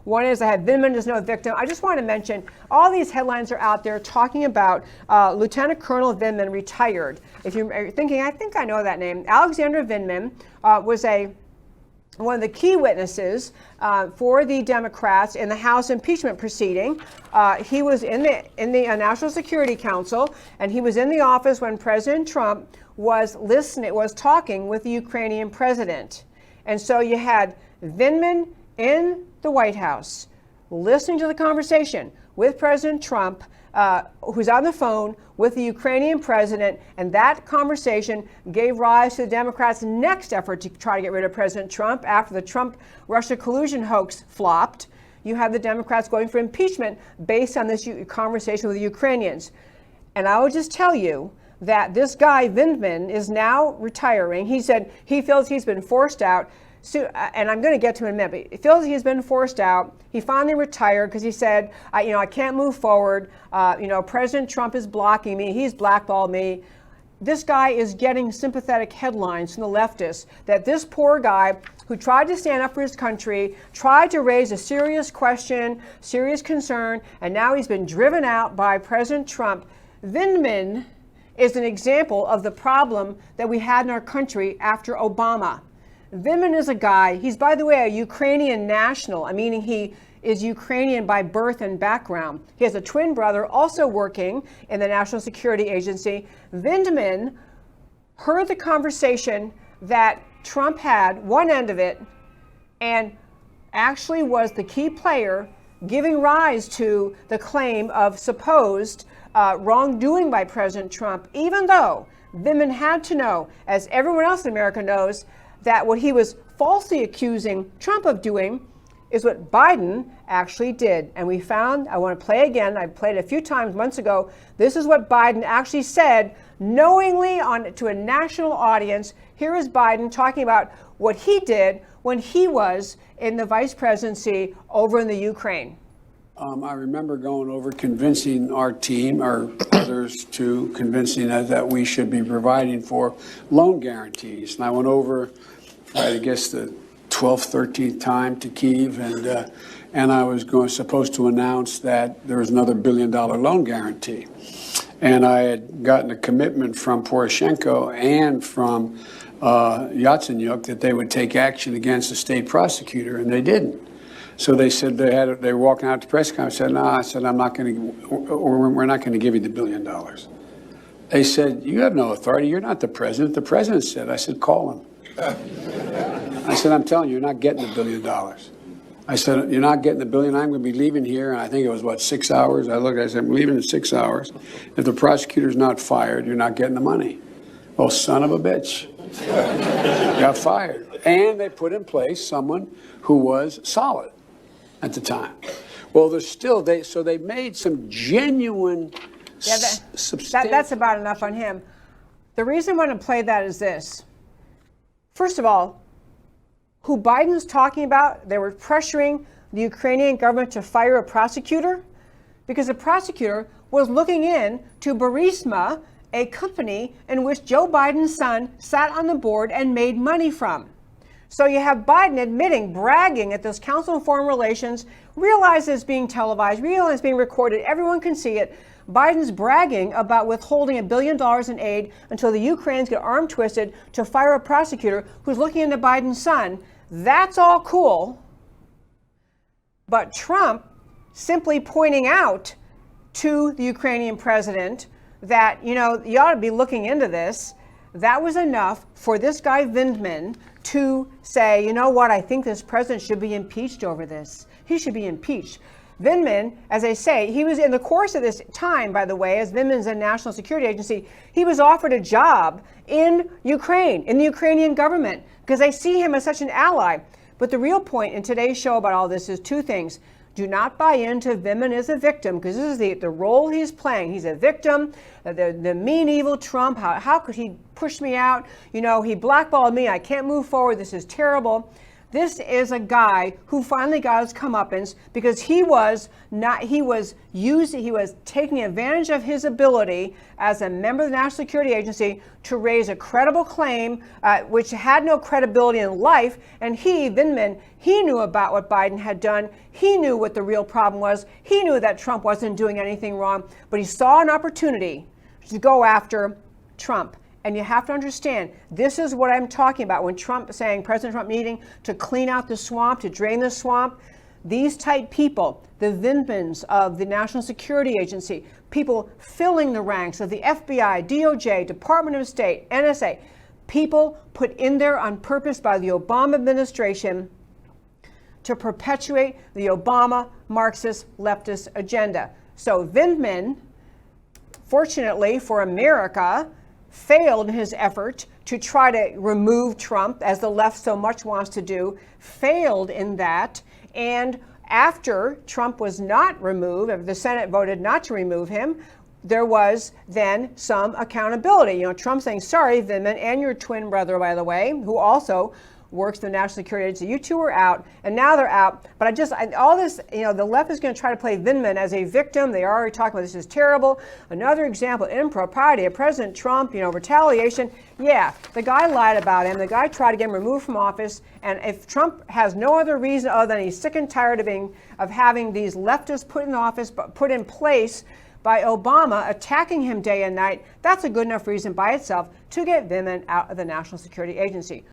One is I had Vindman is no victim. I just want to mention all these headlines are out there talking about Lieutenant Colonel Vindman retired. If you're thinking, I think I know that name. Alexander Vindman was one of the key witnesses for the Democrats in the House impeachment proceeding. He was in the National Security Council, and he was in the office when President Trump was talking with the Ukrainian president. And so you had Vindman in the White House listening to the conversation with President Trump, who's on the phone with the Ukrainian president, and that conversation gave rise to the Democrats' next effort to try to get rid of President Trump after the Trump-Russia collusion hoax flopped. You have the Democrats going for impeachment based on this conversation with the Ukrainians. And I will just tell you that this guy, Vindman, is now retiring. He said he feels he's been forced out. So, and I'm going to get to him in a minute, but he feels he's been forced out. He finally retired because he said, I can't move forward. President Trump is blocking me. He's blackballed me. This guy is getting sympathetic headlines from the leftists that this poor guy who tried to stand up for his country, tried to raise a serious question, serious concern, and now he's been driven out by President Trump. Vindman is an example of the problem that we had in our country after Obama. Vindman is a guy, he's, by the way, a Ukrainian national, meaning he is Ukrainian by birth and background. He has a twin brother also working in the National Security Agency. Vindman heard the conversation that Trump had, one end of it, and actually was the key player giving rise to the claim of supposed wrongdoing by President Trump, even though Vindman had to know, as everyone else in America knows, that what he was falsely accusing Trump of doing is what Biden actually did. And we found, I want to play again, I played it a few times months ago, this is what Biden actually said knowingly to a national audience. Here is Biden talking about what he did when he was in the vice presidency over in the Ukraine. I remember going over convincing our team, our others, to convincing us that we should be providing for loan guarantees. And I went over, I guess, the 12th, 13th time to Kyiv, and I was supposed to announce that there was another $1 billion loan guarantee. And I had gotten a commitment from Poroshenko and from Yatsenyuk that they would take action against the state prosecutor, and they didn't. So they said they were walking out to press conference. I said, no, I said, we're not going to give you the $1 billion. They said, you have no authority. You're not the president. The president said. I said, call him. I said, I'm telling you, you're not getting the $1 billion. I said, you're not getting the $1 billion. I'm going to be leaving here. And I think it was, 6 hours? I said, I'm leaving in 6 hours. If the prosecutor's not fired, you're not getting the money. Well, son of a bitch. Got fired. And they put in place someone who was solid at the time. Well, there's still, they made some genuine, that's about enough on him. The reason I want to play that is this. First of all, who Biden's talking about, they were pressuring the Ukrainian government to fire a prosecutor because the prosecutor was looking in to Burisma, a company in which Joe Biden's son sat on the board and made money from. So you have Biden admitting, bragging at this Council on Foreign Relations, realize it's being televised, realize it's being recorded, everyone can see it. Biden's bragging about withholding $1 billion in aid until the Ukrainians get arm twisted to fire a prosecutor who's looking into Biden's son. That's all cool. But Trump simply pointing out to the Ukrainian president that, you ought to be looking into this, that was enough for this guy Vindman to say, you know what, I think this president should be impeached over this. He should be impeached. Vindman, as I say, he was in the course of this time, by the way, as Vindman's in National Security Agency, he was offered a job in Ukraine, in the Ukrainian government, because they see him as such an ally. But the real point in today's show about all this is two things. Do not buy into Vindman as a victim, because this is the role he's playing. He's a victim, the mean, evil Trump. How could he push me out? He blackballed me. I can't move forward. This is terrible. This is a guy who finally got his comeuppance because he was taking advantage of his ability as a member of the National Security Agency to raise a credible claim, which had no credibility in life. And Vindman, he knew about what Biden had done. He knew what the real problem was. He knew that Trump wasn't doing anything wrong, but he saw an opportunity to go after Trump. And you have to understand, this is what I'm talking about when President Trump needing to clean out the swamp, to drain the swamp. These type people, the Vindmans of the National Security Agency, people filling the ranks of the FBI, DOJ, Department of State, NSA, people put in there on purpose by the Obama administration to perpetuate the Obama Marxist leftist agenda. So Vindman, fortunately for America, failed in his effort to try to remove Trump, as the left so much wants to do, failed in that. And after Trump was not removed, the Senate voted not to remove him, there was then some accountability. Trump saying, sorry, Vindman, and your twin brother, by the way, who also works for the National Security Agency. You two were out, and now they're out. But all this, the left is going to try to play Vindman as a victim. They are already talking about this is terrible. Another example, impropriety of President Trump, retaliation. Yeah, the guy lied about him. The guy tried to get him removed from office. And if Trump has no other reason other than he's sick and tired of having these leftists put in place by Obama attacking him day and night, that's a good enough reason by itself to get Vindman out of the National Security Agency.